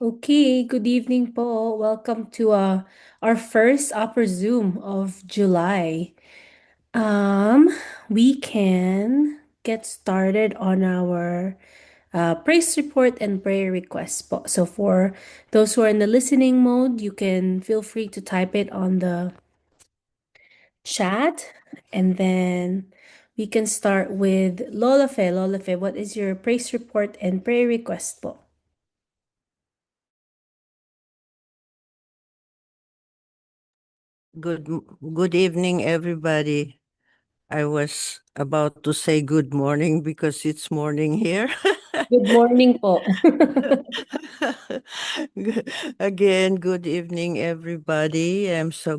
Okay, good evening po. Welcome to our first upper Zoom of July. Um, we can get started on our praise report and prayer requests po. So for those who are in the listening mode, you can feel free to type it on the chat, and then we can start with Lola Fe. Lola Fe, what is your praise report and prayer request po? Good evening, everybody. I was about to say good morning because it's morning here. Good morning po. Again, good evening, everybody. I'm so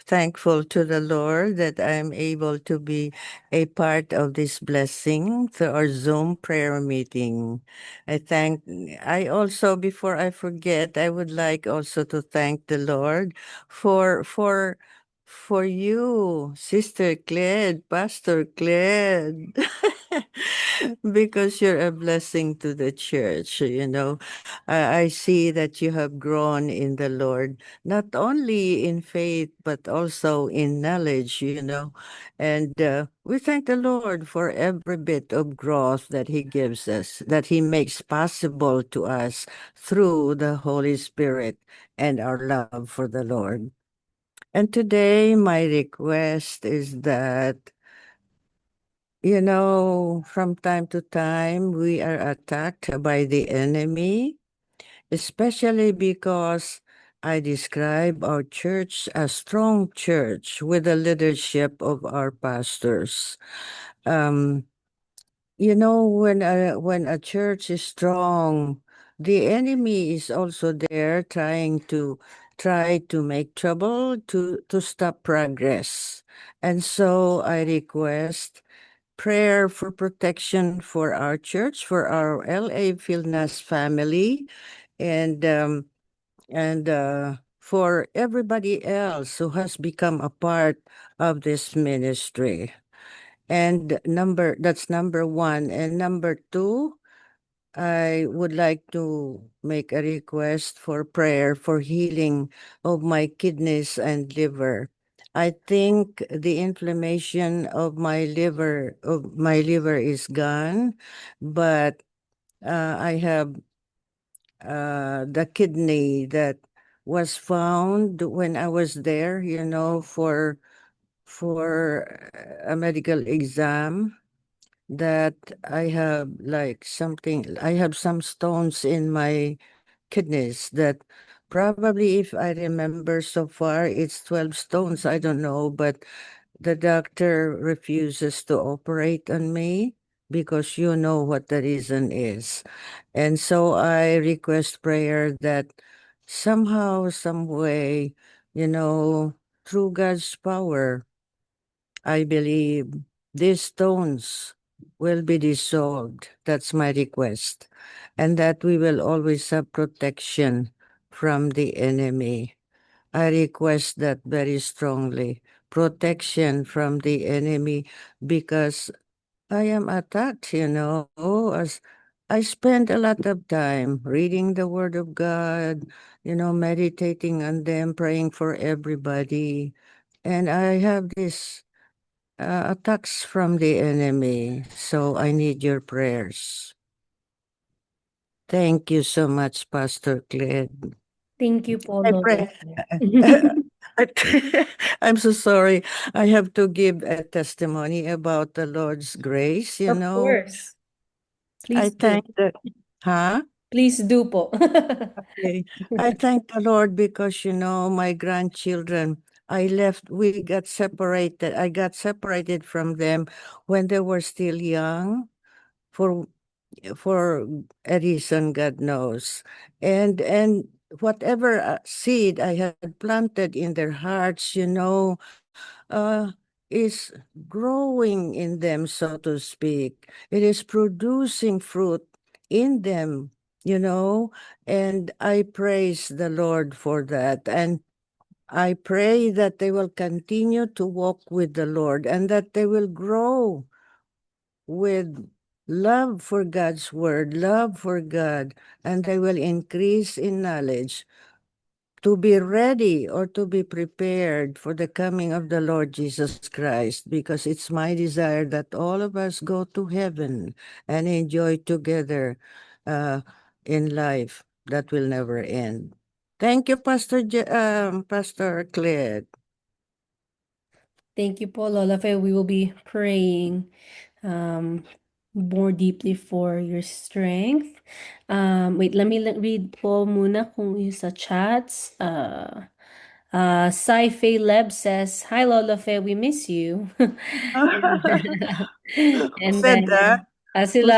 thankful to the Lord that I'm able to be a part of this blessing through our Zoom prayer meeting. I also, before I forget, I would like also to thank the Lord for you, Sister Cled, Pastor Cled, because you're a blessing to the church. I see that you have grown in the Lord, not only in faith, but also in knowledge. And we thank the Lord for every bit of growth that He gives us, that He makes possible to us through the Holy Spirit and our love for the Lord. And today, my request is that, from time to time, we are attacked by the enemy, especially because I describe our church as strong church with the leadership of our pastors. Um, when a church is strong, the enemy is also there try to make trouble to stop progress. And so I request prayer for protection for our church, for our LA Filnas family, and for everybody else who has become a part of this ministry. And that's number one. And number two, I would like to make a request for prayer for healing of my kidneys and liver. I think the inflammation of my liver is gone, but I have the kidney that was found when I was there, for a medical exam, that I have some stones in my kidneys that probably, if I remember so far, it's 12 stones. I don't know, but the doctor refuses to operate on me because you know what the reason is. And so I request prayer that somehow, some way, through God's power, I believe these stones will be dissolved. That's my request. And that we will always have protection from the enemy. I request that very strongly. Protection from the enemy, because I am attacked, as I spend a lot of time reading the Word of God, meditating on them, praying for everybody. And I have this attacks from the enemy. So I need your prayers. Thank you so much, Pastor Cled. Thank you po, I Lola. pray. I'm so sorry. I have to give a testimony about the Lord's grace. Of course. I Please do. thank the, huh? Please do po. Okay. I thank the Lord because, my grandchildren, I got separated from them when they were still young for for a reason God knows. And whatever seed I had planted in their hearts, uh, is growing in them, so to speak. It is producing fruit in them, and I praise the Lord for that. And I pray that they will continue to walk with the Lord and that they will grow with love for God's word, love for God, and I will increase in knowledge to be ready or to be prepared for the coming of the Lord Jesus Christ, because it's my desire that all of us go to heaven and enjoy together uh, in life that will never end. Thank you, Pastor Claire. Thank you po, Lola Fe. We will be praying um, more deeply for your strength. Wait, let me read po muna kung yung sa chats. Sai Leb says, "Hi Lola Fe, we miss you." Who And said that? then sila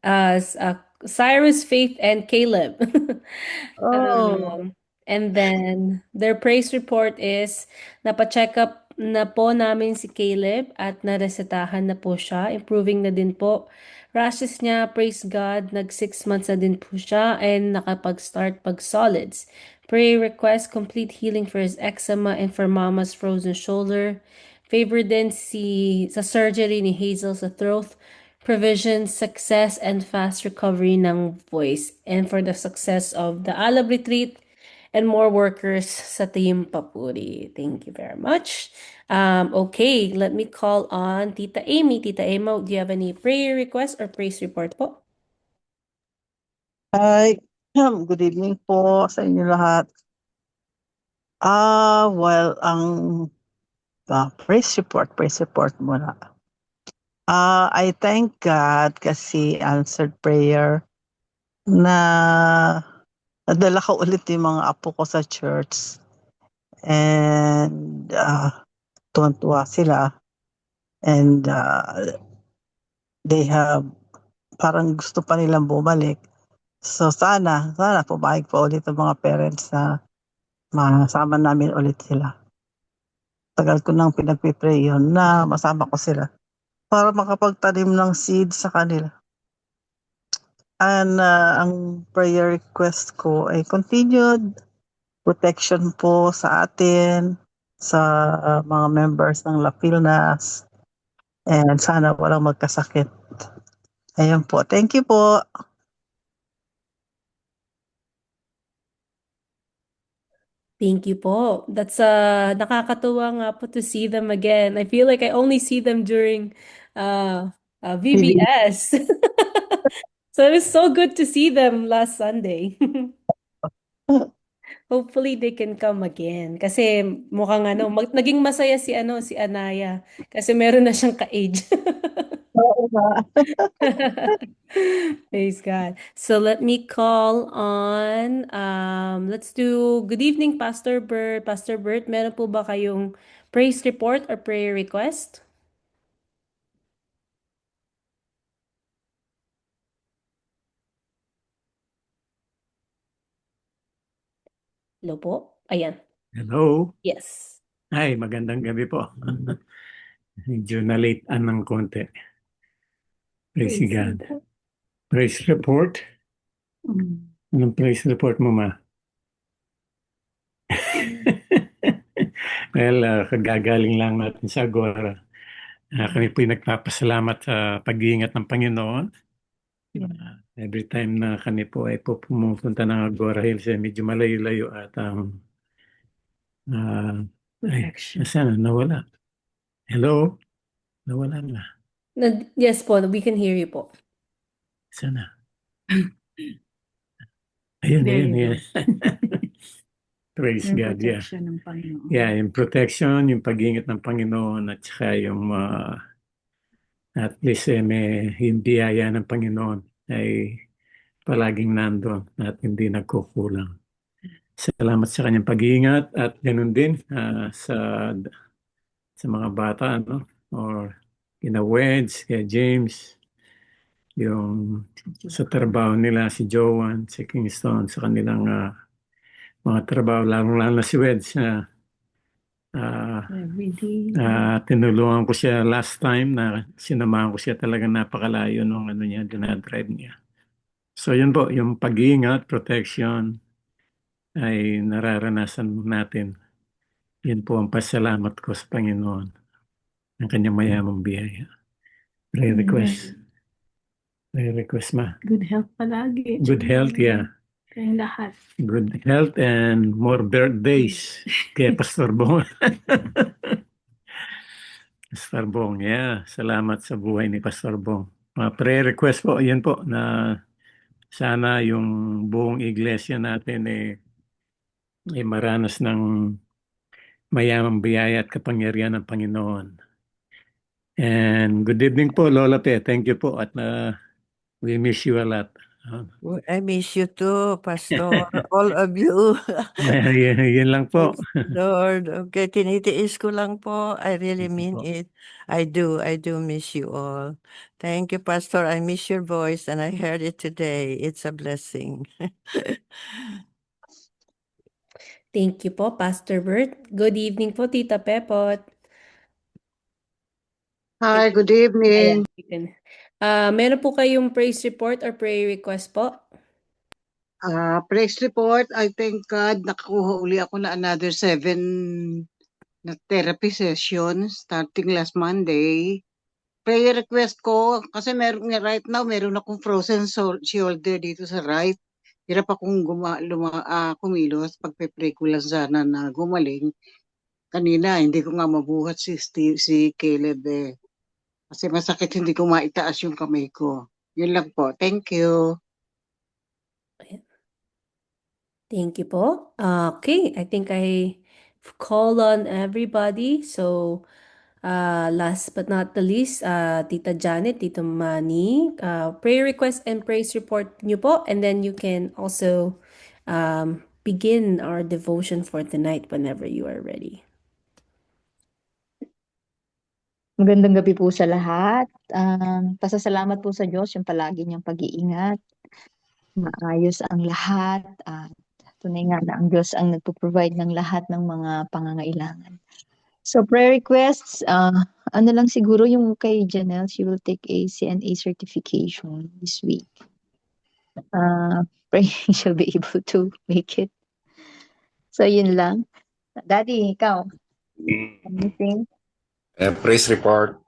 Who's, Cyrus, Faith, and Caleb. oh, And then their praise report is napacheck up na po namin si Caleb at naresetahan na po siya. Improving na din po. Rashes niya, praise God, nag 6 months na din po siya and nakapag-start pag-solids. Prayer request, complete healing for his eczema and for mama's frozen shoulder. Favor din sa surgery ni Hazel sa throat. Provision, success, and fast recovery ng voice. And for the success of the Alab retreat and more workers sa Team Papuri. Thank you very much. Okay, let me call on Tita Amy. Tita Amy, do you have any prayer request or praise report po? Hi, good evening po sa inyo lahat. Ang praise report muna. I thank God kasi answered prayer na nadala ko ulit yung mga apo ko sa church and tuwan-tuwa sila and they have parang gusto pa nilang bumalik. So sana pumayag pa ulit ang mga parents na masama namin ulit sila. Tagal ko nang pinagpe-pray yun na masama ko sila para makapagtanim ng seed sa kanila. And ang prayer request ko ay continued protection po sa atin, sa mga members ng Lapilnas, and sana walang magkasakit. Ayun po. Thank you po. Thank you po. That's nakakatuwa nga po to see them again. I feel like I only see them during Really. VBS. So it was so good to see them last Sunday. Hopefully they can come again. Kasi mukhang naging masaya si Anaya kasi meron na siyang ka-age. Oo nga. Praise God. So let me call on, let's do good evening, Pastor Bert. Pastor Bert, meron po ba kayong praise report or prayer request? Hello po? Ayan. Hello. Yes. Ay, magandang gabi po. Medyo na-late-an ng konti. Praise God. Praise report? Anong praise report mo, ma? Well, kagagaling lang natin sa Agora. Kami po'y nagpapasalamat sa pag-iingat ng Panginoon. Every time na kami po ay pumupunta ng Agora Hills, medyo malayo-layo at saan? Nawala. Hello? Nawala na. Yes po, we can hear you po. Sana. Ayun, There ayun, you ayun. Praise Yung God, yeah. protection ng Panginoon. Yeah, yung protection, yung pag-ingat ng Panginoon at saka yung at least may yung biyaya ng Panginoon ay palaging nandun at hindi nagkukulang. Salamat sa kanyang pag-iingat at ganun din sa mga bata, no? Or kina Wedge, kaya James, yung sa trabaho nila, si Joan, si Kingston, sa kanilang mga trabaho, lalong-lalo na si Wedge na Every day. tinulungan ko siya last time na sinamahan ko siya talaga napakalayo nung niya, dinadrive niya. So yun po, yung pag-iingat, protection ay nararanasan natin. Yun po ang pasalamat ko sa Panginoon ng kanyang mayamang biyaya. Prayer request. May request ma. Good health palagi. Good health, yeah. Kayong lahat. Good health and more birthdays kay Pastor Bong. Pastor Bong, yeah. Salamat sa buhay ni Pastor Bong. Prayer request po, yan po, na sana yung buong iglesia natin ay maranas ng mayamang biyaya at kapangyarihan ng Panginoon. And good evening po, Lola Pe. Thank you po at we miss you a lot. I miss you too, Pastor. All of you. Yun lang po. Praise the Lord. Okay, tinitiis ko lang po. I really mean it. I do miss you all. Thank you, Pastor. I miss your voice and I heard it today. It's a blessing. Thank you po, Pastor Bert. Good evening po, Tita Pepot. Hi, good Ayan, evening. you can. Meron po kayong praise report or prayer request po? Praise report, I thank God nakakuha uli ako na another 7 na therapy session starting last Monday. Prayer request ko, kasi right now meron akong frozen shoulder dito sa right. Hirap akong kumilos, pagpe-pray ko lang sana na gumaling. Kanina, hindi ko nga mabuhat si Caleb eh. Kasi masakit, hindi ko maitaas yung kamay ko. Yun lang po. Thank you. Thank you po. Okay, I think I called on everybody. So, last but not the least, Tita Janet, Tito Manny, prayer request and praise report nyo po. And then you can also begin our devotion for tonight whenever you are ready. Magandang gabi po sa lahat. Pasasalamat po sa Diyos yung palagi niyang pag-iingat. Maayos ang lahat at tunay nga na ang Diyos ang nagpo-provide ng lahat ng mga pangangailangan. So prayer requests, ano lang siguro yung kay Janelle, she will take a CNA certification this week. Praying she'll be able to make it. So yun lang. Daddy, ikaw, anything? Praise report,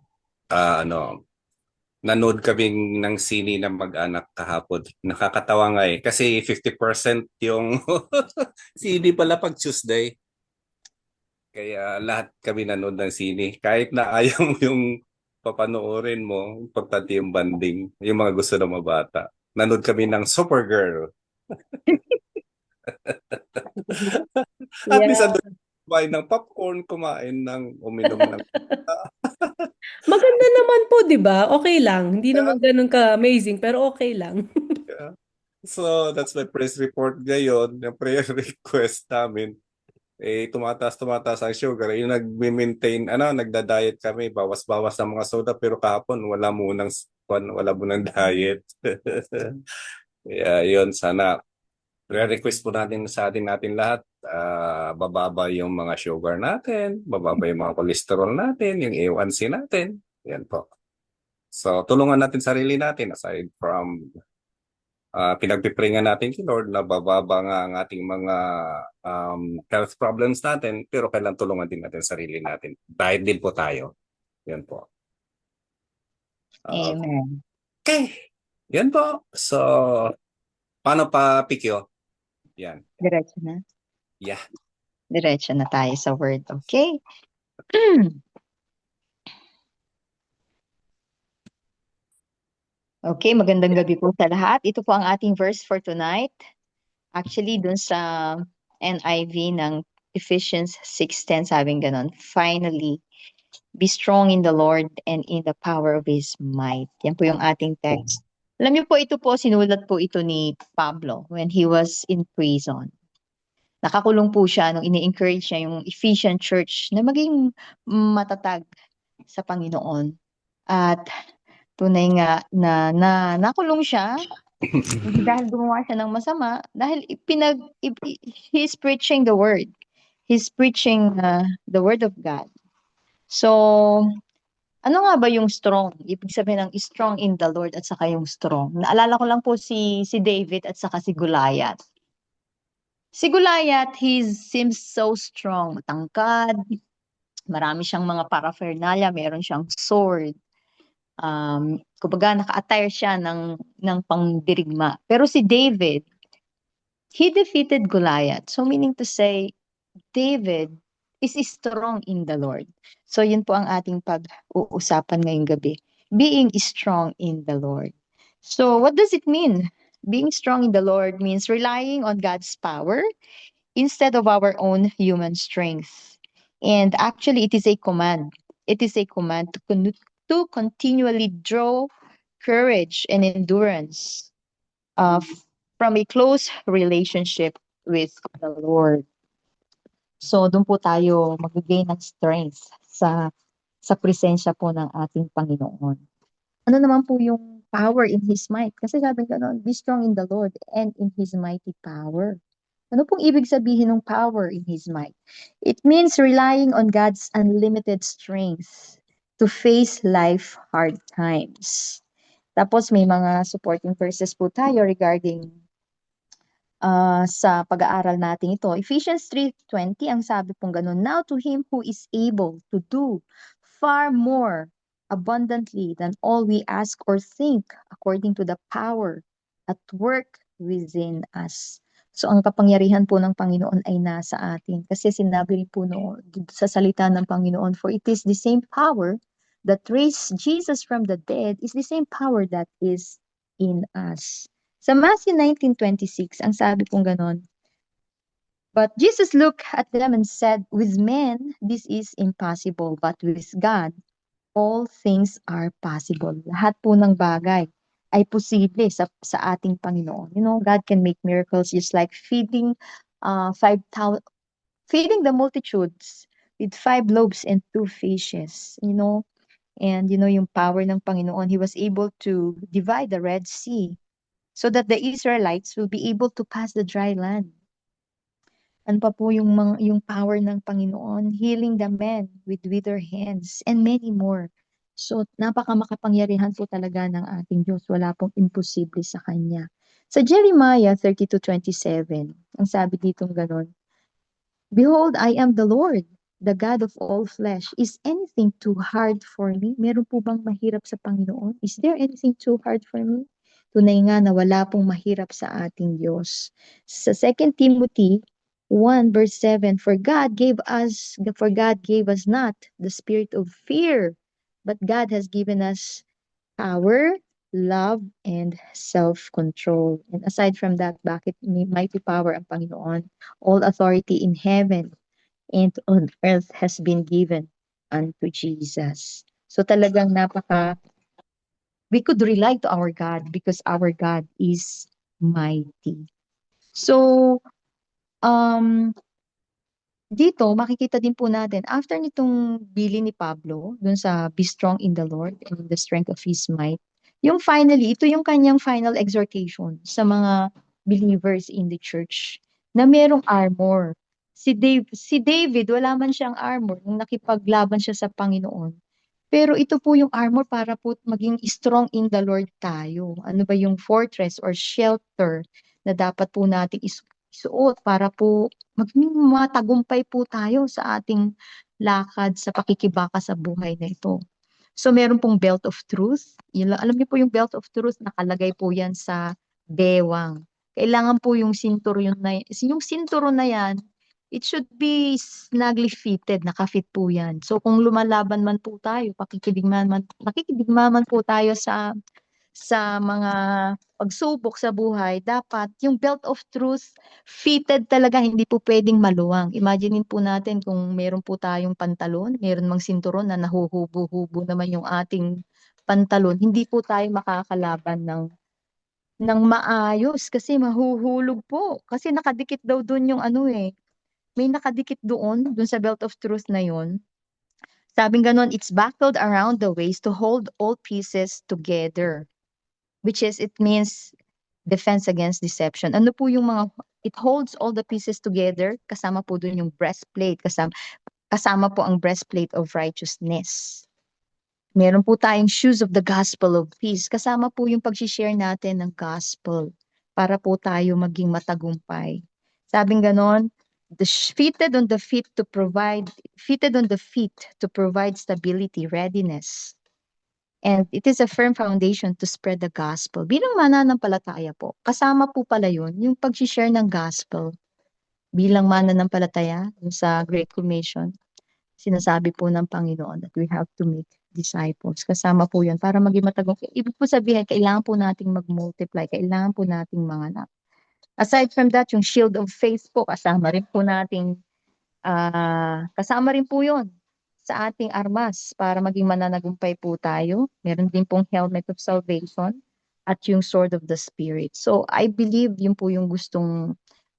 nanood kaming ng sini ng mag-anak kahapon. Nakakatawa nga kasi 50% yung sini pala pag Tuesday. Kaya lahat kami nanood ng sini. Kahit na ayaw mo yung papanoorin mo, importante yung banding, yung mga gusto ng mga bata. Nanood kami ng Supergirl. At least kumain ng popcorn, kumain ng uminom ng Maganda naman po, di ba? Okay lang. Hindi naman ganun ka-amazing, pero okay lang. So, that's my praise report ngayon. Yung prayer request namin, tumataas ang sugar. Yung nag-maintain, nagda-diet kami, bawas-bawas ng mga soda, pero kahapon wala munang diet. Yun, sana prayer request po natin sa natin lahat, bababa yung mga sugar natin, bababa yung mga cholesterol natin, yung A1C natin. Yan po. So, tulungan natin sarili natin aside from pinagpipringan natin kay Lord na bababa nga ang ating mga health problems natin, pero kailangan tulungan din natin sarili natin. Diet din po tayo. Yan po. Amen. Okay. Yan po. So, paano pa, Pikyo? Yan. Diretso na. Yeah. Diretso na tayo sa word. Okay? Okay, magandang gabi po sa lahat. Ito po ang ating verse for tonight. Actually, dun sa NIV ng Ephesians 6:10, sabing ganon, finally, be strong in the Lord and in the power of His might. Yan po yung ating text. Alam niyo po, ito po, sinulat po ito ni Pablo when he was in prison. Nakakulong po siya nung ini-encourage niya yung Ephesian church na maging matatag sa Panginoon. At tunay nga na nakulong siya hindi dahil gumawa siya ng masama, dahil he's preaching the word. He's preaching the word of God. So, ano nga ba yung strong? Ibig sabihin ng strong in the Lord at saka yung strong. Naalala ko lang po si David at saka si Goliath. Si Goliath, he seems so strong, matangkad, marami siyang mga paraphernalia, meron siyang sword. Kumbaga, naka-attire siya ng pangdirigma. Pero si David, he defeated Goliath. So meaning to say, David is strong in the Lord. So yun po ang ating pag-uusapan ngayong gabi. Being strong in the Lord. So what does it mean? Being strong in the Lord means relying on God's power instead of our own human strength. And actually, it is a command. It is a command to continually draw courage and endurance from a close relationship with the Lord. So, doon po tayo mag-gain ng strength sa presensya po ng ating Panginoon. Ano naman po yung power in His might? Kasi sabi gano'n, be strong in the Lord and in His mighty power. Ano pong ibig sabihin ng power in His might? It means relying on God's unlimited strength to face life hard times. Tapos may mga supporting verses po tayo regarding sa pag-aaral natin ito. Ephesians 3:20, ang sabi pong ganun, now to Him who is able to do far more abundantly than all we ask or think according to the power at work within us. So ang kapangyarihan po ng Panginoon ay nasa atin. Kasi sinabi po sa salita ng Panginoon, for it is the same power that raised Jesus from the dead is the same power that is in us. Sa Matthew 19:26, ang sabi pong ganon, but Jesus looked at them and said, with men, this is impossible, but with God, all things are possible. Lahat po ng bagay ay posible sa ating Panginoon. You know, God can make miracles just like feeding the multitudes with 5 loaves and 2 fishes, you know. And you know, yung power ng Panginoon, He was able to divide the Red Sea so that the Israelites will be able to pass the dry land. Ano pa po yung power ng Panginoon? Healing the men with withered hands and many more. So, napakamakapangyarihan po talaga ng ating Diyos. Wala pong imposible sa Kanya. Sa Jeremiah 32:27, ang sabi ditong ganon, behold, I am the Lord, the God of all flesh. Is anything too hard for me? Meron po bang mahirap sa Panginoon? Is there anything too hard for me? Tunay nga na wala pong mahirap sa ating Diyos. Sa 2 Timothy 1:7, for God gave us not the spirit of fear, but God has given us power, love, and self-control. And aside from that, bakit may mighty power ang Panginoon? All authority in heaven and on earth has been given unto Jesus. So talagang we could rely to our God because our God is mighty. So, dito makikita din po natin, after nitong bilin ni Pablo, dun sa be strong in the Lord and in the strength of His might, yung finally, ito yung kanyang final exhortation sa mga believers in the church na merong armor. Si David, wala man siyang armor nung nakipaglaban siya sa Panginoon. Pero ito po yung armor para po maging strong in the Lord tayo. Ano ba yung fortress or shelter na dapat po natin isuot para po maging matagumpay po tayo sa ating lakad sa pakikibaka sa buhay na ito. So meron pong belt of truth. Alam niyo po yung belt of truth, nakalagay po yan sa bewang. Kailangan po yung sinturon na yan, it should be snugly fitted, nakafit po yan. So kung lumalaban man po tayo, makikidigma man po tayo sa mga pagsubok sa buhay, dapat yung belt of truth fitted talaga, hindi po pwedeng maluwang. Imagine po natin kung meron po tayong pantalon, meron mang sinturon na nahuhubo-hubo naman yung ating pantalon, hindi po tayo makakalaban ng maayos kasi mahuhulog po. Kasi nakadikit daw doon yung may nakadikit doon sa belt of truth na yun. Sabing ganon, it's buckled around the waist to hold all pieces together. Which is, it means defense against deception. Ano po yung it holds all the pieces together, kasama po dun yung breastplate, kasama po ang breastplate of righteousness. Meron po tayong shoes of the gospel of peace, kasama po yung pag-share natin ng gospel para po tayo maging matagumpay. Sabing ganon, fitted on the feet to provide stability, readiness. And it is a firm foundation to spread the gospel. Bilang mananampalataya po, kasama po pala yun, yung pag-share ng gospel. Bilang mananampalataya, yung sa Great Commission, sinasabi po ng Panginoon that we have to make disciples. Kasama po yun para maging matagumpay. Ibig po sabihin, kailangan po nating mag-multiply, kailangan po nating manganak. Aside from that, yung shield of faith po, kasama rin po nating, kasama rin po yun sa ating armas para maging mananagumpay po tayo. Meron din pong helmet of salvation at yung sword of the Spirit. So I believe yun po yung gustong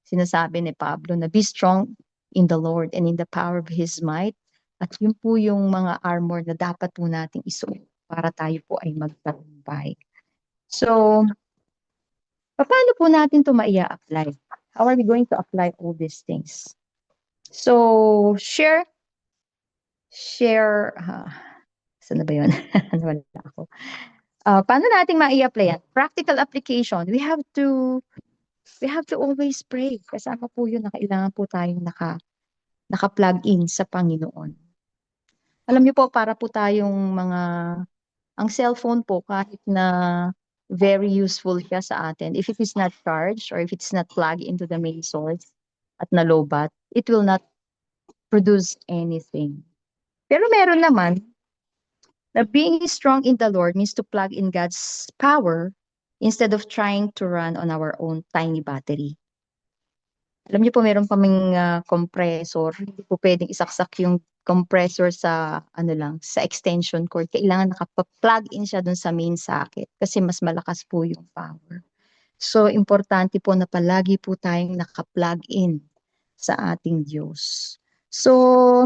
sinasabi ni Pablo na be strong in the Lord and in the power of His might. At yun po yung mga armor na dapat po nating isuot para tayo po ay magtagumpay. So, paano po natin ito maia-apply? How are we going to apply all these things? So, share, saan na ba yun? Wala ako. Paano natin maia-apply yan? Practical application. We have to always pray. Kasama po yun na kailangan po tayong naka-plug in sa Panginoon. Alam niyo po, para po tayong ang cellphone po, kahit na very useful siya sa atin, if it is not charged or if it's not plugged into the main source at nalobat, it will not produce anything. Pero meron naman na being strong in the Lord means to plug in God's power instead of trying to run on our own tiny battery. Alam niyo po, meron kaming compressor. Hindi po pwedeng isaksak yung compressor sa sa extension cord. Kailangan nakapa-plug in siya dun sa main socket kasi mas malakas po yung power. So, importante po na palagi po tayong naka-plug in sa ating Diyos. So,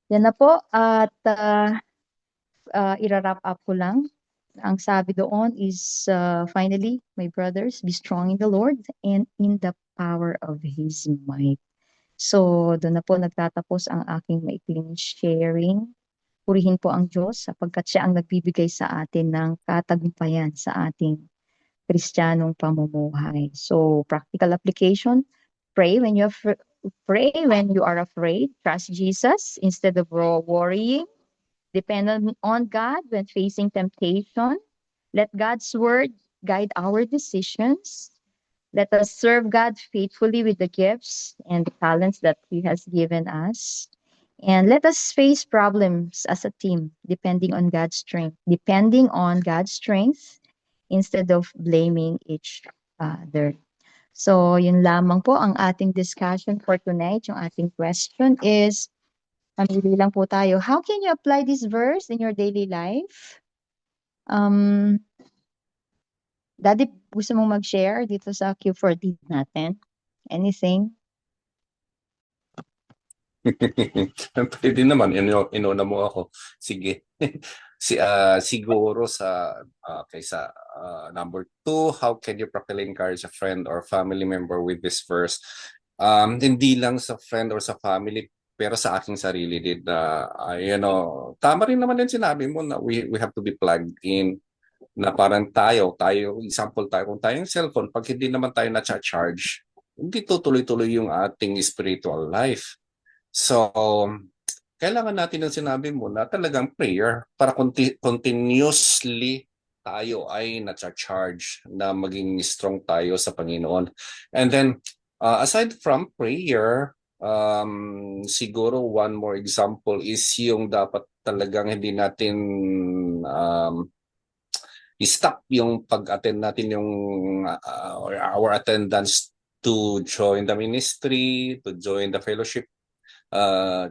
yan na po. At ira-wrap up ko lang. Ang sabi doon is, finally, my brothers, be strong in the Lord and in the power of His might. So, doon na po nagtatapos ang aking maikling sharing. Purihin po ang Diyos sapagkat siya ang nagbibigay sa atin ng katagumpayan sa ating Kristiyanong pamumuhay. So, practical application, pray when you are afraid. Trust Jesus instead of worrying. Depend on God when facing temptation. Let God's word guide our decisions. Let us serve God faithfully with the gifts and the talents that He has given us. And let us face problems as a team, depending on God's strength instead of blaming each other. So, yun lamang po ang ating discussion for tonight. Yung ating question is, mamili lang po tayo. How can you apply this verse in your daily life? Daddy, gusto mong mag-share dito sa Q4D natin? Anything? Pwede naman, inuna mo ako. Sige. Siguro kaysa number 2, how can you practically encourage a friend or family member with this verse? Hindi lang sa friend or sa family, pero sa aking sarili din na, tama rin naman din sinabi mo na we have to be plugged in. Na parang example tayo, kung tayong cellphone, pag hindi naman tayo na-charge, hindi tutuloy-tuloy yung ating spiritual life. So, kailangan natin ang sinabi mo na talagang prayer para continuously tayo ay na-charge na maging strong tayo sa Panginoon. And then, aside from prayer, siguro one more example is yung dapat talagang hindi natin i-stop yung pag-attend natin yung our attendance to join the ministry, to join the fellowship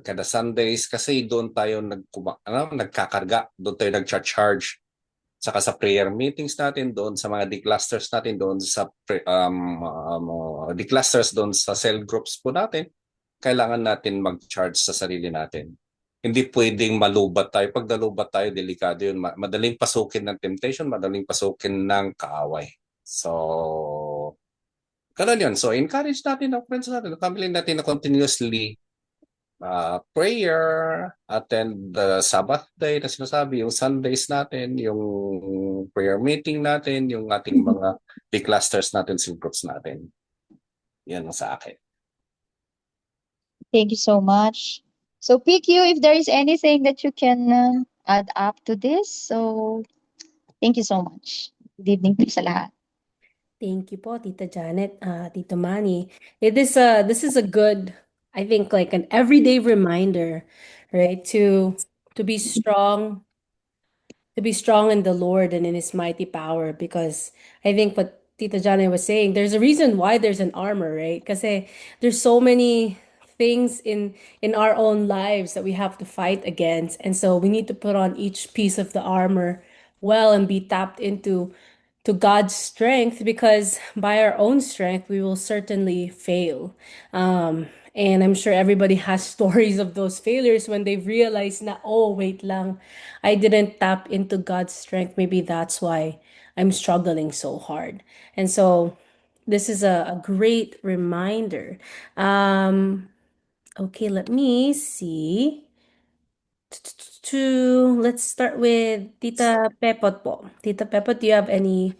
kada Sundays kasi doon tayo nagkakarga, doon tayo nag-charge. Saka sa prayer meetings natin, doon sa mga declusters natin, doon sa declusters, doon sa cell groups po natin, kailangan natin mag-charge sa sarili natin. Hindi pwedeng malubat tayo. Pag nalubat tayo, delikado yun. Madaling pasukin ng temptation, madaling pasukin ng kaaway. So, ganun yun. So, encourage natin ang friends natin, family natin na continuously prayer, attend the Sabbath day na sinasabi, yung Sundays natin, yung prayer meeting natin, yung ating mga declusters natin, cell groups natin. Yan ang sa akin. Thank you so much. So, PQ, if there is anything that you can add up to this. So, thank you so much. Good evening po sa lahat. Thank you po, Tita Janet, Tito Manny. This is a good, I think, like an everyday reminder, right? To be strong, to be strong in the Lord and in His mighty power. Because I think what Tita Janet was saying, there's a reason why there's an armor, right? Because there's so many things in our own lives that we have to fight against, and so we need to put on each piece of the armor well and be tapped into to God's strength, because by our own strength we will certainly fail. And I'm sure everybody has stories of those failures when they realize na, oh, wait lang, I didn't tap into God's strength. Maybe that's why I'm struggling so hard. And so this is a great reminder. Okay, let me see. Let's start with Tita Pepot po. Tita Pepot, do you have any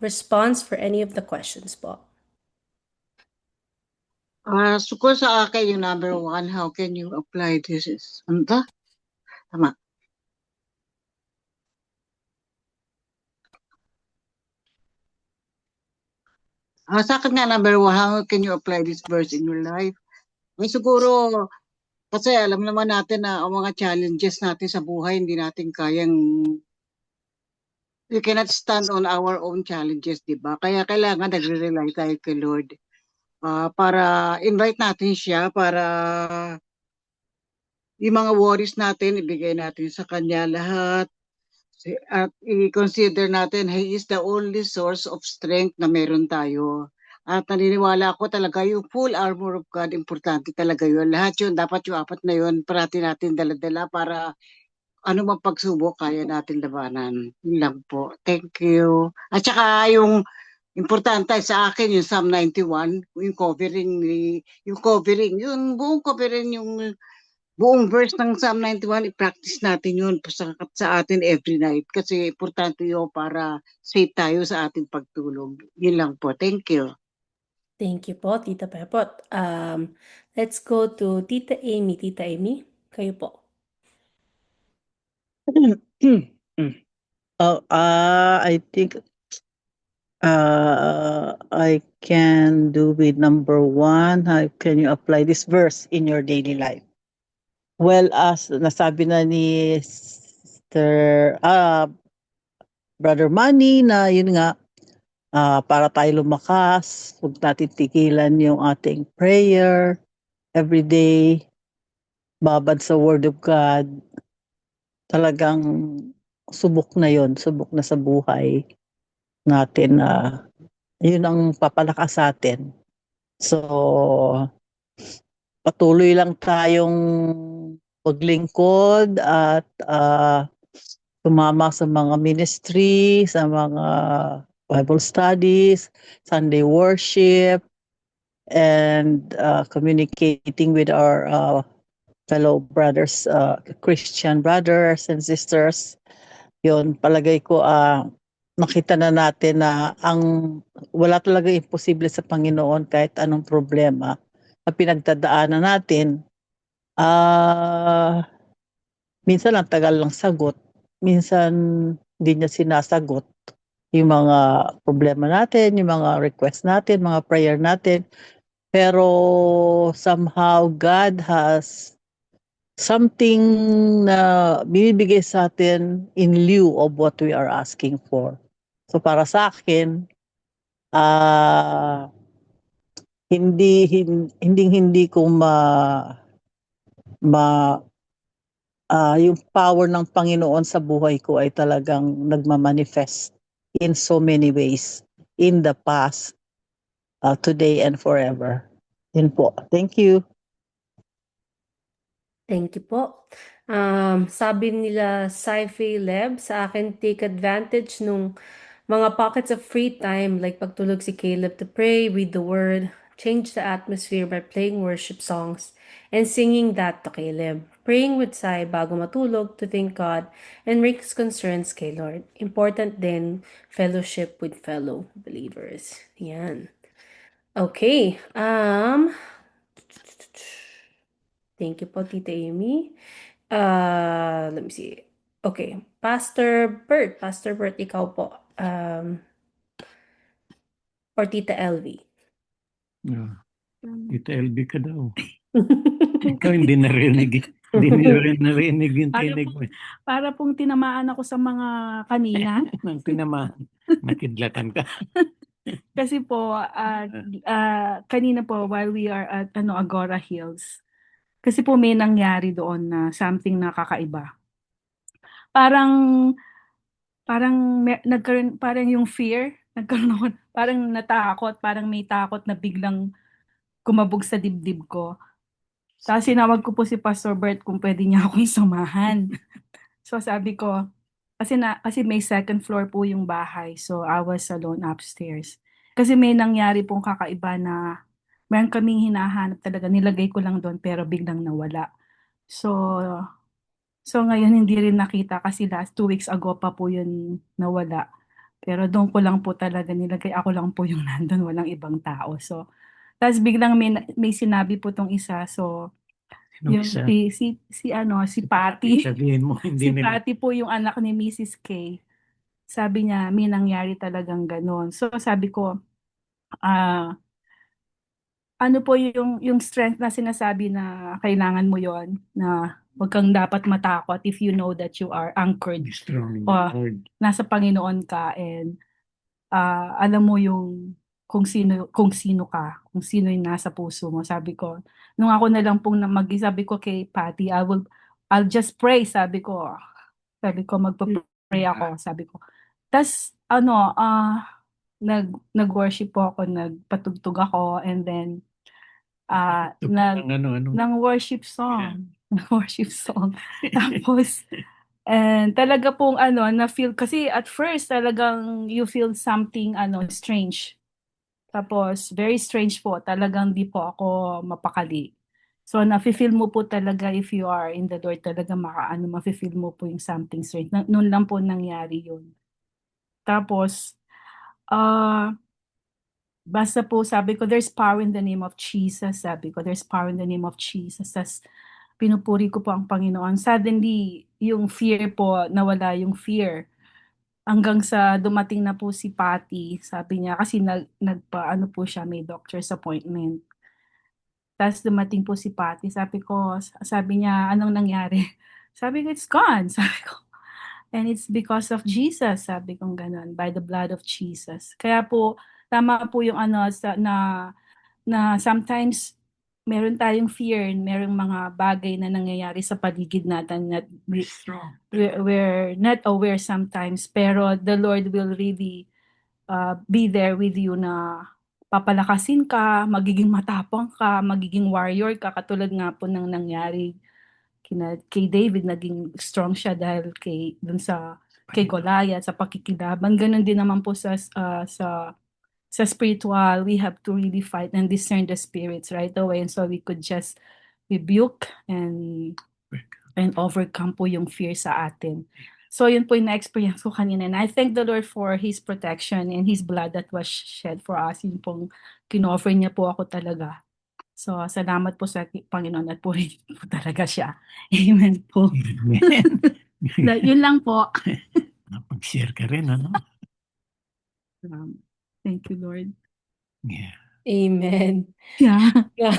response for any of the questions po? Sukol sa akin yung number one, how can you apply this? Ano to? Tama. Sa akin nga number one, how can you apply this verse in your life? May siguro, kasi alam naman natin na ang mga challenges natin sa buhay, hindi natin kayang, we cannot stand on our own challenges, di ba? Kaya kailangan nagre-rely tayo kay Lord. Para invite natin siya, para yung mga worries natin, ibigay natin sa Kanya lahat. At i-consider natin, He is the only source of strength na meron tayo. At naniniwala ako talaga yung full armor of God, importante talaga yun. Lahat yun, dapat yung apat na yun, parati natin dala-dala para ano mang pagsubok kaya natin labanan. Yun lang po. Thank you. At saka yung importante sa akin yung Psalm 91, yung covering, yung buong covering, yung buong verse ng Psalm 91, i-practice natin yun sa atin every night kasi importante yun para safe tayo sa ating pagtulog. Yun lang po. Thank you. Thank you po, Tita Pepot. Let's go to Tita Amy. Tita Amy, kayo po. I think I can do with number one. How can you apply this verse in your daily life? Well, as nasabi na ni Brother Manny na yun nga, para tayo lumakas, huwag natin tigilan yung ating prayer every day, babad sa Word of God. Talagang subok na yon, subok na sa buhay natin na yun ang papalakas sa atin. So, patuloy lang tayong maglingkod at sumama sa mga ministry, sa mga Bible studies, Sunday worship, and communicating with our fellow brothers, Christian brothers and sisters. Yun, palagay ko, nakita na natin na wala talaga imposible sa Panginoon kahit anong problema na pinagdadaanan natin. Minsan ang tagal lang sagot, minsan hindi niya sinasagot yung mga problema natin, yung mga request natin, mga prayer natin. Pero somehow God has something na binibigay sa atin in lieu of what we are asking for. So para sa akin, hindi ko yung power ng Panginoon sa buhay ko ay talagang nagmamanifest in so many ways in the past, today and forever. Yun po. Thank you. Thank you po. Sabi nila Sci-Fi Lab, sa akin, take advantage nung mga pockets of free time, like pagtulog si Caleb to pray, read the word, change the atmosphere by playing worship songs, and singing that to Caleb. Praying with Sai bago matulog to thank God and make his concerns kay Lord. Important din, fellowship with fellow believers. Yan. Okay. Thank you po, Tita Amy. Let me see. Okay. Pastor Bert, ikaw po. Or Tita LV. Ah, Tita LB ka daw. Ikaw hindi narinig. Hindi niyo rin narinig yung Para tinig po, mo. para pong tinamaan ako sa mga kanina. Nang tinamaan. Nakidlatan ka. Kasi po, kanina po while we are at Agora Hills, kasi po may nangyari doon na something na kakaiba. Parang parang yung fear, nagkaroon ako, parang natakot, parang may takot na biglang kumabog sa dibdib ko. Tapos sinawag ko po si Pastor Bert kung pwede niya akong samahan. So sabi ko, kasi may second floor po yung bahay. So I was alone upstairs. Kasi may nangyari pong kakaiba na meron kaming hinahanap talaga. Nilagay ko lang doon pero biglang nawala. So ngayon hindi rin nakita kasi last 2 weeks ago pa po yun nawala. Pero doon ko lang po talaga nilagay. Ako lang po yung nandun, walang ibang tao. So, tapos biglang may sinabi po tong isa. So, Sinong yung isa? si Patty. Sabihin mo, hindi Si nila. Patty po yung anak ni Mrs. K. Sabi niya, may nangyari talagang ganon. So, sabi ko, ah, ano po yung strength na sinasabi na kailangan mo yon na huwag kang dapat matakot if you know that you are anchored Be strong in o the Lord. nasa Panginoon ka and alam mo yung kung sino ka, kung sino yung nasa puso mo. Sabi ko, nung ako na lang pong sabi ko kay Patty, I'll just pray, sabi ko magpa-pray ako, sabi ko. Tas nag-worship po ako, nagpatugtog ako, and then Ano. ng worship song. Ng worship song. Tapos, and talaga pong na-feel, kasi at first talagang you feel something strange. Tapos, very strange po. Talagang di po ako mapakali. So, nafe-feel mo po talaga if you are in the Lord, talaga mafe-feel mo po yung something strange. Noon lang po nangyari yun. Tapos, basta po sabi ko, there's power in the name of Jesus. Sabi ko, there's power in the name of Jesus. Tapos, pinupuri ko po ang Panginoon. Suddenly, yung fear po, nawala yung fear. Hanggang sa dumating na po si Patty, sabi niya, kasi nagpa-ano po siya, may doctor's appointment. Tapos dumating po si Patty, sabi niya, anong nangyari? Sabi ko, it's gone. Sabi ko, and it's because of Jesus, sabi ko ganun, by the blood of Jesus. Kaya po, tama po yung na sometimes meron tayong fear, merong mga bagay na nangyayari sa paligid natin that we're not aware sometimes, pero the Lord will really be there with you na papalakasin ka, magiging matapang ka, magiging warrior ka, katulad nga po ng nangyari kay David, naging strong siya dahil kay Goliath, sa pakikilaban. Ganun din naman po sa spiritual, we have to really fight and discern the spirits right away. And so we could just rebuke and overcome po yung fear sa atin. So yun po yung na-experience ko kanina. And I thank the Lord for His protection and His blood that was shed for us. Yun pong kinoffer niya po ako talaga. So salamat po sa Panginoon at purihin po talaga siya. Amen po. Amen. Yun lang po. Napag-share ka rin, ano? Thank you, Lord. Yeah. Amen. Yeah. Yeah.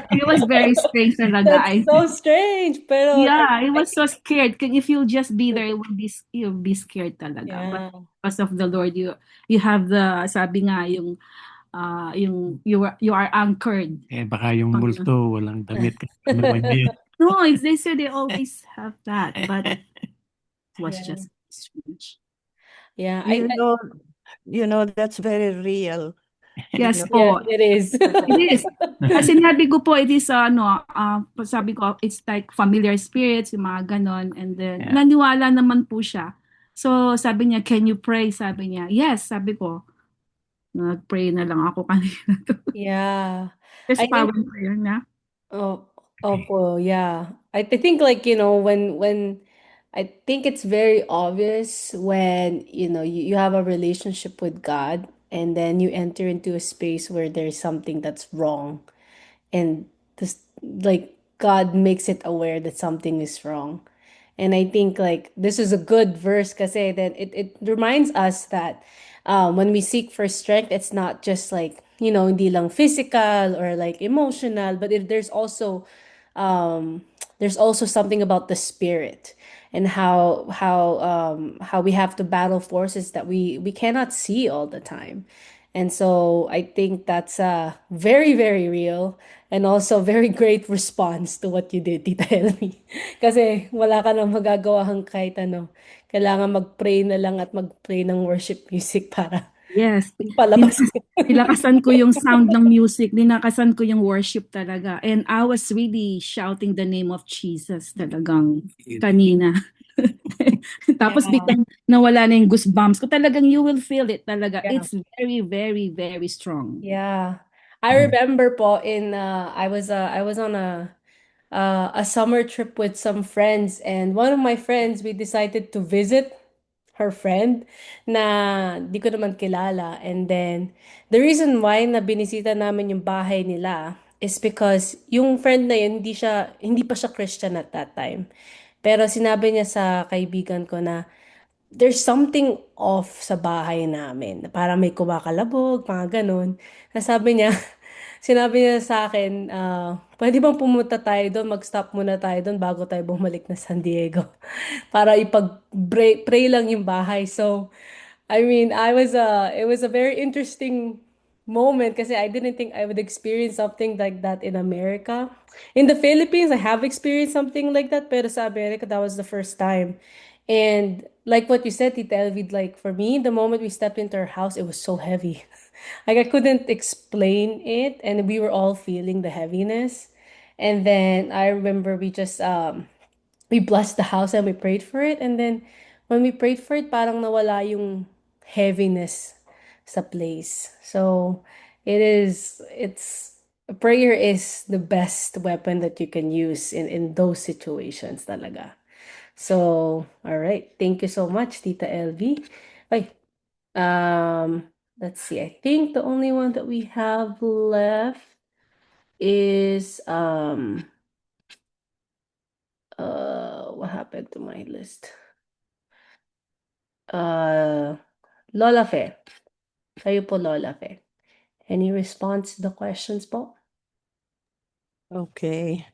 It was very strange talaga. That's so strange. Pero Yeah, I was so scared. If you'll just be there, you'll be scared talaga. But yeah. because of the Lord, you have sabi nga, you are anchored. Baka yung multo, walang damit. Ano ba niya yun? No, they say they always have that, but it was Yeah. just strange. Yeah. You know, that's very real. Yes You know, po. Yes, it is. It is. Kasi sinabi ko po, it is, sabi ko, it's like familiar spirits, yung mga ganon. And then, Yeah. naniwala naman po siya. So, sabi niya, can you pray? Sabi niya, yes, sabi ko. Nag-pray na lang ako kanina. Yeah. There's I power think in prayer na. Opo, yeah. I think like, when I think it's very obvious when, you have a relationship with God and then you enter into a space where there's something that's wrong. And this, like, God makes it aware that something is wrong. And I think like this is a good verse kasi then it reminds us that when we seek for strength, it's not just like, hindi lang physical or like emotional, but there's also something about the spirit and how we have to battle forces that we cannot see all the time. And so I think that's very, very real and also very great response to what you did, Tita Elmi. Kasi wala ka nang magagawang kahit ano. Kailangan mag-pray na lang at mag-play ng worship music para Yes, palabas. nilakasan ko yung sound ng music, ninakasan ko yung worship talaga. And I was really shouting the name of Jesus talagang kanina. Tapos Yeah. biglang nawala na yung goosebumps ko. Talagang you will feel it talaga. Yeah. It's very, very, very strong. Yeah. I remember po I was on a summer trip with some friends, and one of my friends, we decided to visit her friend na di ko naman kilala. And then the reason why na binisita namin yung bahay nila is because yung friend na yun hindi pa siya Christian at that time. Pero sinabi niya sa kaibigan ko na there's something off sa bahay namin. Parang may kumakalabog, mga ganun. Sabi niya, sinabi niya sa akin, pwede bang pumunta tayo doon, mag-stop muna tayo doon bago tayo bumalik na San Diego. Para pray lang yung bahay. So, I mean, it was a very interesting moment kasi I didn't think I would experience something like that in America. In the Philippines, I have experienced something like that, pero sa America, that was the first time. And like what you said, Tita Elvid, like for me, the moment we stepped into our house, it was so heavy. Like I couldn't explain it, and we were all feeling the heaviness. And then I remember we blessed the house and we prayed for it. And then when we prayed for it, parang nawala yung heaviness sa place. So it's prayer is the best weapon that you can use in those situations talaga. So, all right. Thank you so much, Tita LV. Ay, let's see. I think the only one that we have left is what happened to my list? Lola Fe. Kayo po, Lola Fe. Any response to the questions po? Okay.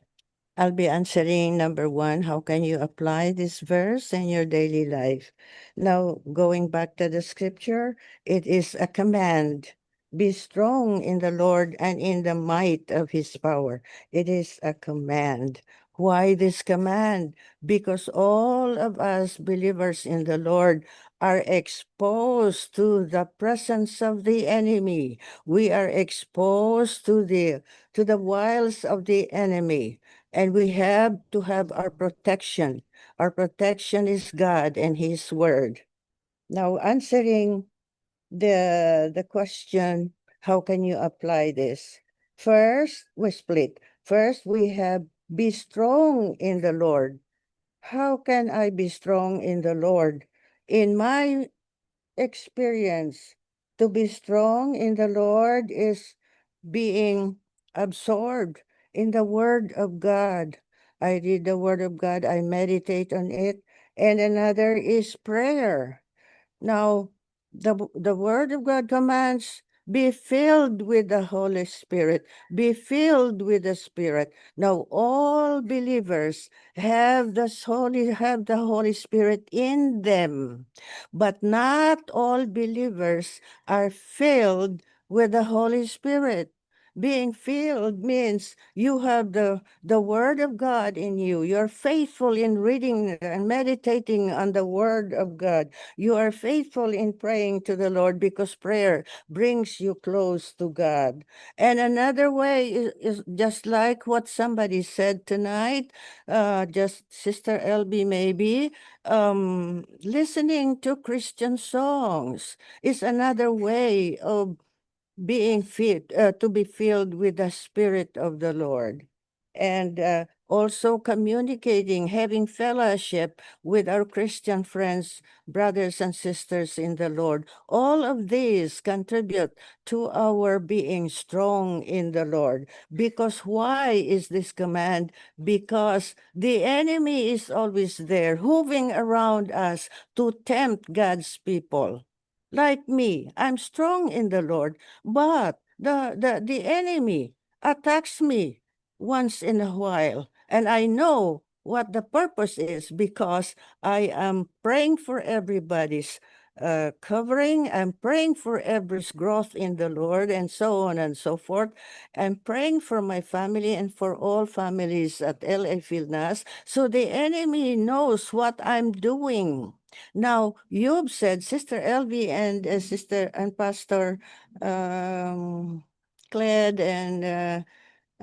I'll be answering number 1. How can you apply this verse in your daily life? Now, going back to the scripture, it is a command. Be strong in the Lord and in the might of his power. It is a command. Why this command? Because all of us believers in the Lord are exposed to the presence of the enemy. We are exposed to the wiles of the enemy. And we have to have our protection. Our protection is God and his word. Now, answering the question, how can you apply this? First, we split. First, we have be strong in the Lord. How can I be strong in the Lord? In my experience, to be strong in the Lord is being absorbed in the Word of God. I read the Word of God, I meditate on it, and another is prayer. Now, the Word of God commands, be filled with the Holy Spirit, be filled with the Spirit. Now, all believers have have the Holy Spirit in them, but not all believers are filled with the Holy Spirit. Being filled means you have the Word of God in you. You're faithful in reading and meditating on the Word of God. You are faithful in praying to the Lord because prayer brings you close to God. And another way is just like what somebody said tonight, just Sister LB maybe, listening to Christian songs is another way of being fit to be filled with the Spirit of the Lord. And also communicating, having fellowship with our Christian friends, brothers and sisters in the Lord. All of these contribute to our being strong in the Lord. Because why is this command? Because the enemy is always there, hovering around us to tempt God's people. Like me, I'm strong in the Lord, but the enemy attacks me once in a while. And I know what the purpose is because I am praying for everybody's covering. I'm praying for every's growth in the Lord and so on and so forth. I'm praying for my family and for all families at LA Filnas. So the enemy knows what I'm doing. Now, you've said, Sister Elvie and Sister and Pastor Cled and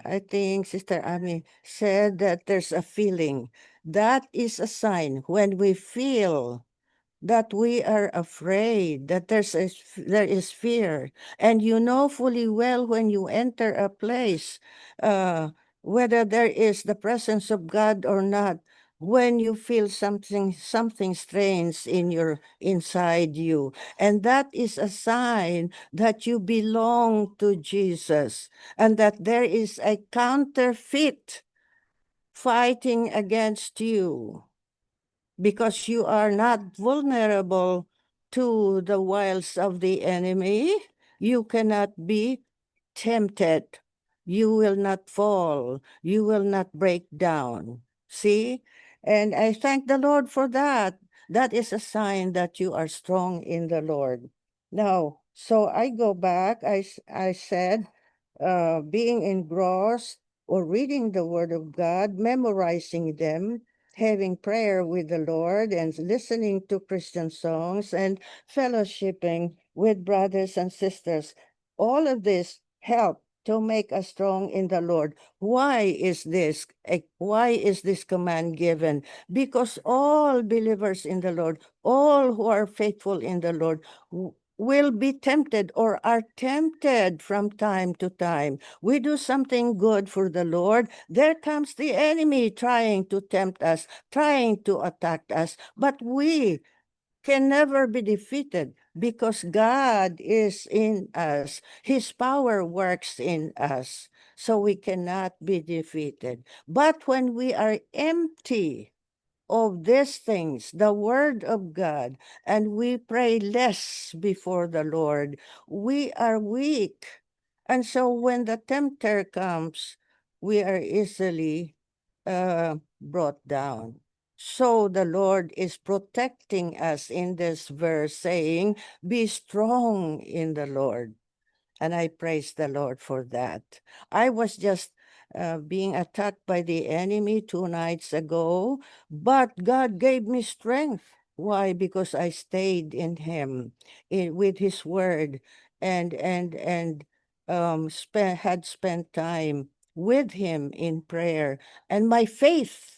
I think Sister Ami said that there's a feeling. That is a sign when we feel that we are afraid, that there is fear. And you know fully well when you enter a place, whether there is the presence of God or not, when you feel something strange in your inside you. And that is a sign that you belong to Jesus and that there is a counterfeit fighting against you because you are not vulnerable to the wiles of the enemy. You cannot be tempted. You will not fall. You will not break down. See? And I thank the Lord for that. That is a sign that you are strong in the Lord. Now, so I go back. I said, being engrossed or reading the Word of God, memorizing them, having prayer with the Lord and listening to Christian songs and fellowshipping with brothers and sisters. All of this help to make us strong in the Lord. Why is this? Why is this command given? Because all believers in the Lord, all who are faithful in the Lord, will be tempted or are tempted from time to time. We do something good for the Lord, there comes the enemy trying to tempt us, trying to attack us, but we can never be defeated because God is in us. His power works in us, so we cannot be defeated. But when we are empty of these things, the word of God, and we pray less before the Lord, we are weak. And so when the tempter comes, we are easily brought down. So the Lord is protecting us in this verse, saying, be strong in the Lord. And I praise the Lord for that. I was just being attacked by the enemy 2 nights ago, but God gave me strength. Why? Because I stayed in Him, with His Word, and had spent time with Him in prayer, and my faith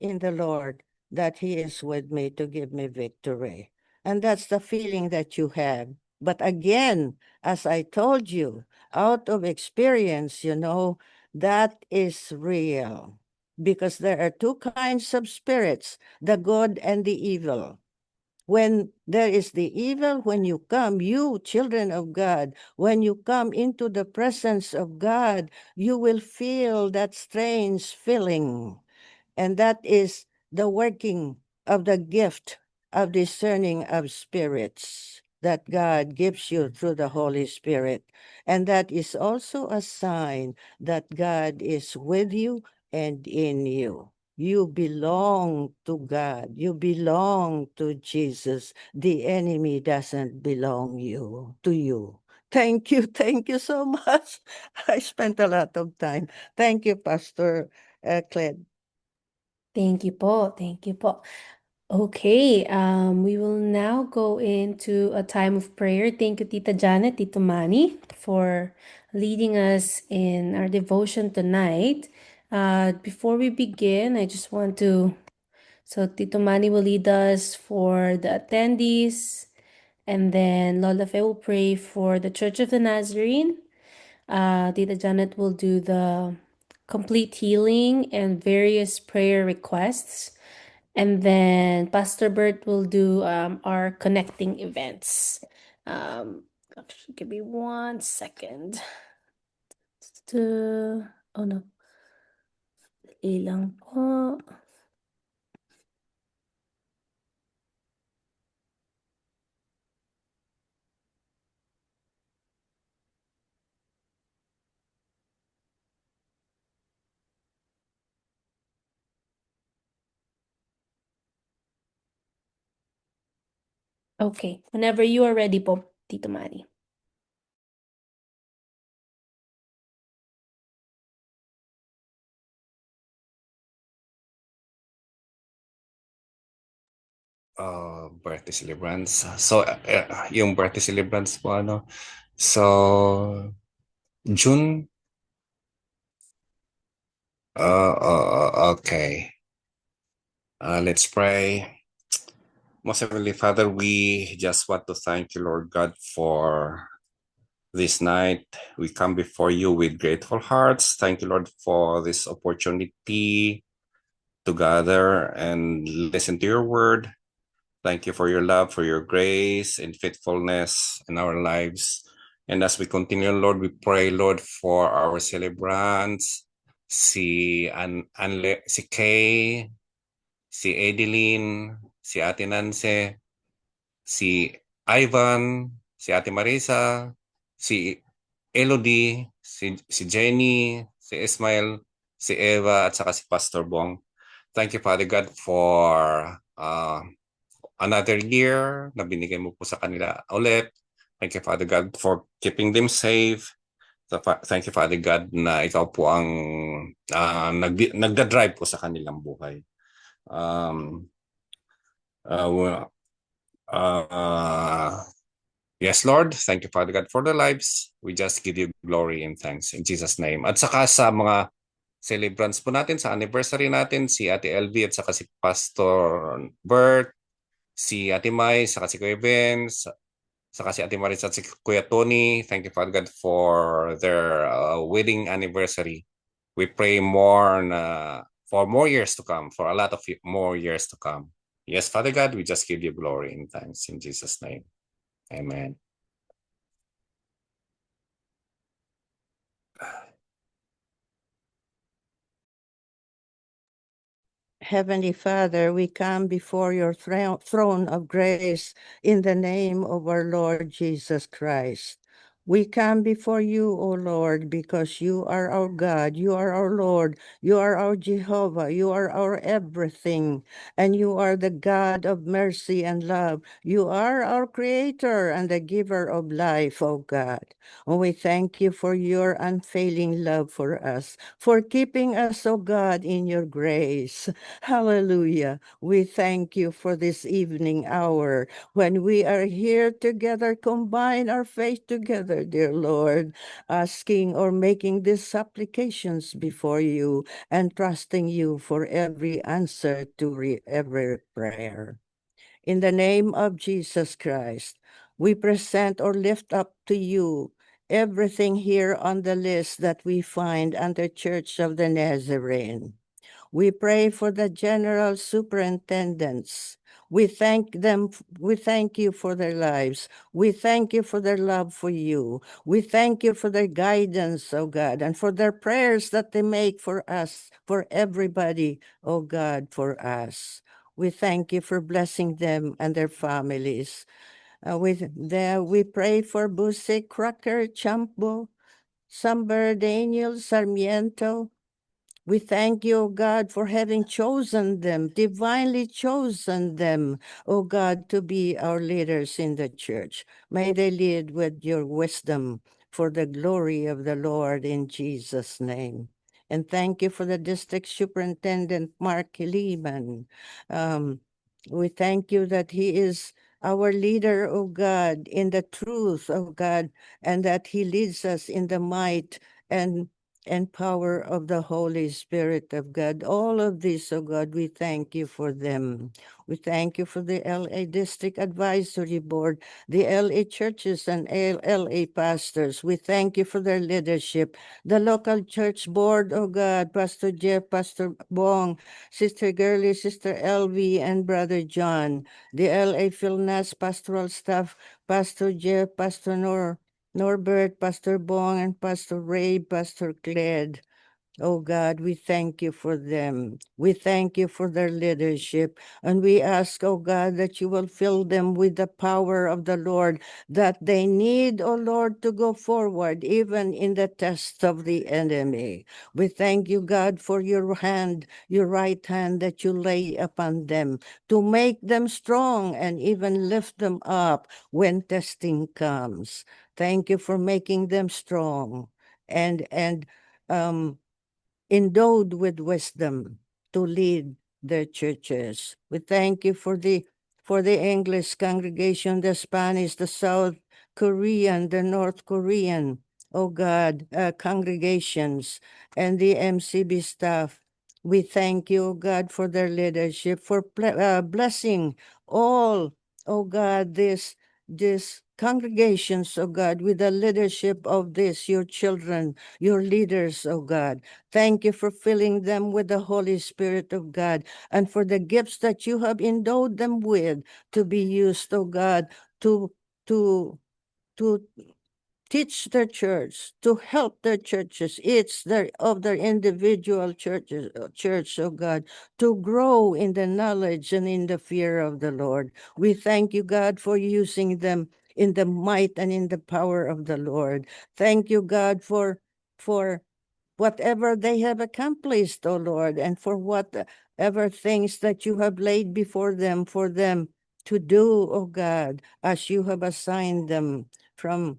in the Lord that He is with me to give me victory. And that's the feeling that you have. But again, as I told you, out of experience, that is real. Because there are two kinds of spirits, the good and the evil. When there is the evil, when you come, you children of God, when you come into the presence of God, you will feel that strange feeling. And that is the working of the gift of discerning of spirits that God gives you through the Holy Spirit. And that is also a sign that God is with you and in you. You belong to God. You belong to Jesus. The enemy doesn't belong to you. Thank you. Thank you so much. I spent a lot of time. Thank you, Pastor Cled. Thank you po. Thank you po. Okay, we will now go into a time of prayer. Thank you, Tita Janet, Tito Manny, for leading us in our devotion tonight. Before we begin, I just want to, so Tito Manny will lead us for the attendees, and then Lola Fe will pray for the Church of the Nazarene. Tita Janet will do the complete healing and various prayer requests. And then Pastor Bert will do our connecting events. Actually, give me 1 second. Oh no. Ilang po. Okay, whenever you are ready po, Tito Mari. Birthday celebrants. So, yung birthday celebrants po, So, June. Okay. Let's pray. Most Heavenly Father, we just want to thank you, Lord God, for this night. We come before you with grateful hearts. Thank you, Lord, for this opportunity to gather and listen to your word. Thank you for your love, for your grace and faithfulness in our lives. And as we continue, Lord, we pray, Lord, for our celebrants, si Kay, si Adeline, si Ate Nance, si Ivan, si Ate Marisa, si Elodie, si Jenny, si Ismael, si Eva, at saka si Pastor Bong. Thank you, Father God, for another year na binigay mo po sa kanila ulit. Thank you, Father God, for keeping them safe. Thank you, Father God, na ikaw po ang nagda-drive po sa kanilang buhay. Yes, Lord, thank you, Father God, for the lives. We just give you glory and thanks in Jesus' name. At saka sa mga celebrants po natin, sa anniversary natin, si Ate LV at saka si Pastor Bert, si Ate Mai, saka si Kuya Vince, saka si Ate Marisa at si Kuya Tony. Thank you, Father God, for their wedding anniversary. We pray for more years to come, for a lot of more years to come. Yes, Father God, we just give you glory and thanks in Jesus' name. Amen. Heavenly Father, we come before your throne of grace in the name of our Lord Jesus Christ. We come before you, O Lord, because you are our God, you are our Lord, you are our Jehovah, you are our everything, and you are the God of mercy and love. You are our Creator and the giver of life, O God. And we thank you for your unfailing love for us, for keeping us, O God, in your grace. Hallelujah. We thank you for this evening hour when we are here together, combine our faith together, dear Lord, asking or making these supplications before you and trusting you for every answer to every prayer. In the name of Jesus Christ, we present or lift up to you everything here on the list that we find under Church of the Nazarene. We pray for the general superintendents. We thank them. We thank you for their lives. We thank you for their love for you. We thank you for their guidance, oh God, and for their prayers that they make for us, for everybody, oh God, for us. We thank you for blessing them and their families. We pray for Busek, Crocker, Champo, Samber, Daniel, Sarmiento. We thank you, O God, for having chosen them, divinely chosen them, O God, to be our leaders in the church. May they lead with your wisdom for the glory of the Lord in Jesus' name. And thank you for the district superintendent, Mark Lehman. We thank you that he is our leader, O God, in the truth, O God, and that he leads us in the might and power of the Holy Spirit of God. All of this, oh God, we thank you for them. We thank you for the LA District Advisory Board, the LA churches and LA pastors. We thank you for their leadership. The local church board, oh God, Pastor Jeff, Pastor Bong, Sister Gurley, Sister Elvie, and Brother John. The LA Philnas pastoral staff, Pastor Jeff, Pastor Norbert, Pastor Bong, and Pastor Ray, Pastor Cled. Oh God, we thank you for them. We thank you for their leadership. And we ask, oh God, that you will fill them with the power of the Lord that they need, oh Lord, to go forward, even in the test of the enemy. We thank you, God, for your hand, your right hand that you lay upon them to make them strong and even lift them up when testing comes. Thank you for making them strong and endowed with wisdom to lead their churches. We thank you for the English congregation, the Spanish, the South Korean, the North Korean, oh God, congregations, and the MCB staff. We thank you, oh God, for their leadership, for blessing all, oh God, this congregations, oh God, with the leadership of this, your children, your leaders, oh God. Thank you for filling them with the Holy Spirit of God and for the gifts that you have endowed them with to be used, oh God, to to to teach their church, to help their churches, it's their of their individual churches, church, oh God, to grow in the knowledge and in the fear of the Lord. We thank you, God, for using them in the might and in the power of the Lord. Thank you, God, for whatever they have accomplished, O Lord, and for whatever things that you have laid before them for them to do, O God, as you have assigned them from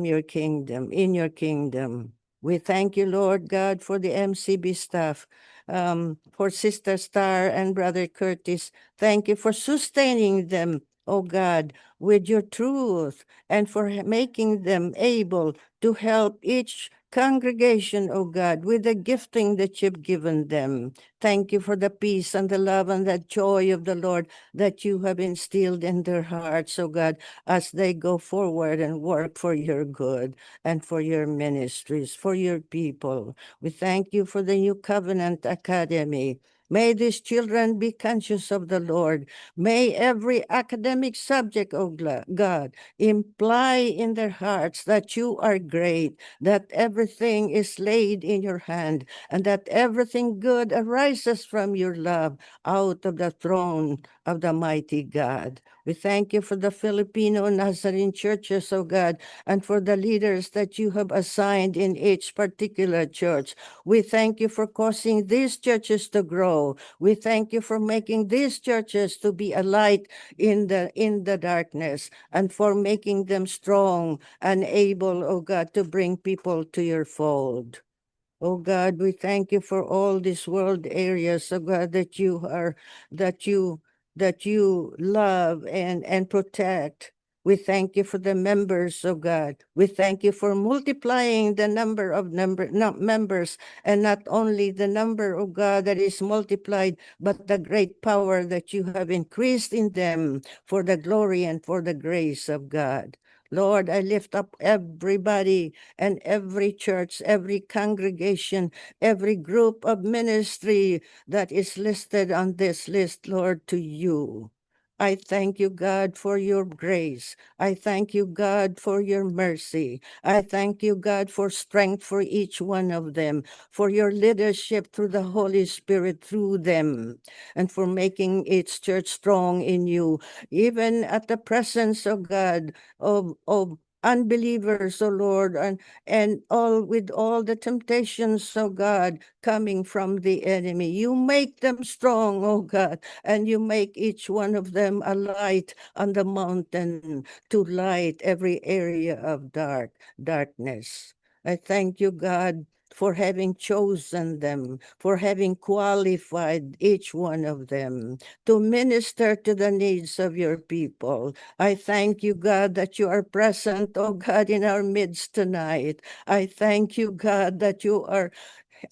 your kingdom, in your kingdom. We thank you, Lord God, for the MCB staff, for Sister Star and Brother Curtis. Thank you for sustaining them, oh God, with your truth and for making them able to help each congregation, oh God, with the gifting that you've given them. Thank you for the peace and the love and the joy of the Lord that you have instilled in their hearts, oh God, as they go forward and work for your good and for your ministries, for your people. We thank you for the New Covenant Academy. May these children be conscious of the Lord. May every academic subject, oh God, imply in their hearts that you are great, that everything is laid in your hand, and that everything good arises from your love out of the throne of the mighty God. We thank you for the Filipino Nazarene churches, oh God, and for the leaders that you have assigned in each particular church. We thank you for causing these churches to grow. We thank you for making these churches to be a light in the darkness and for making them strong and able, oh God, to bring people to your fold. Oh God, we thank you for all these world areas, oh God, that you that you love and protect. We thank you for the members, oh God. We thank you for multiplying the number of members, and not only the number, oh God, that is multiplied, but the great power that you have increased in them for the glory and for the grace of God. Lord, I lift up everybody and every church, every congregation, every group of ministry that is listed on this list, Lord, to you. I thank you, God, for your grace. I thank you, God, for your mercy. I thank you, God, for strength for each one of them, for your leadership through the Holy Spirit through them, and for making its church strong in you, even at the presence of God, of unbelievers, oh Lord, and all with all the temptations, oh God, coming from the enemy. You make them strong, oh God, and you make each one of them a light on the mountain to light every area of darkness. I thank you, God, for having chosen them, for having qualified each one of them to minister to the needs of your people. I thank you, God, that you are present, oh God, in our midst tonight. I thank you, God, that you are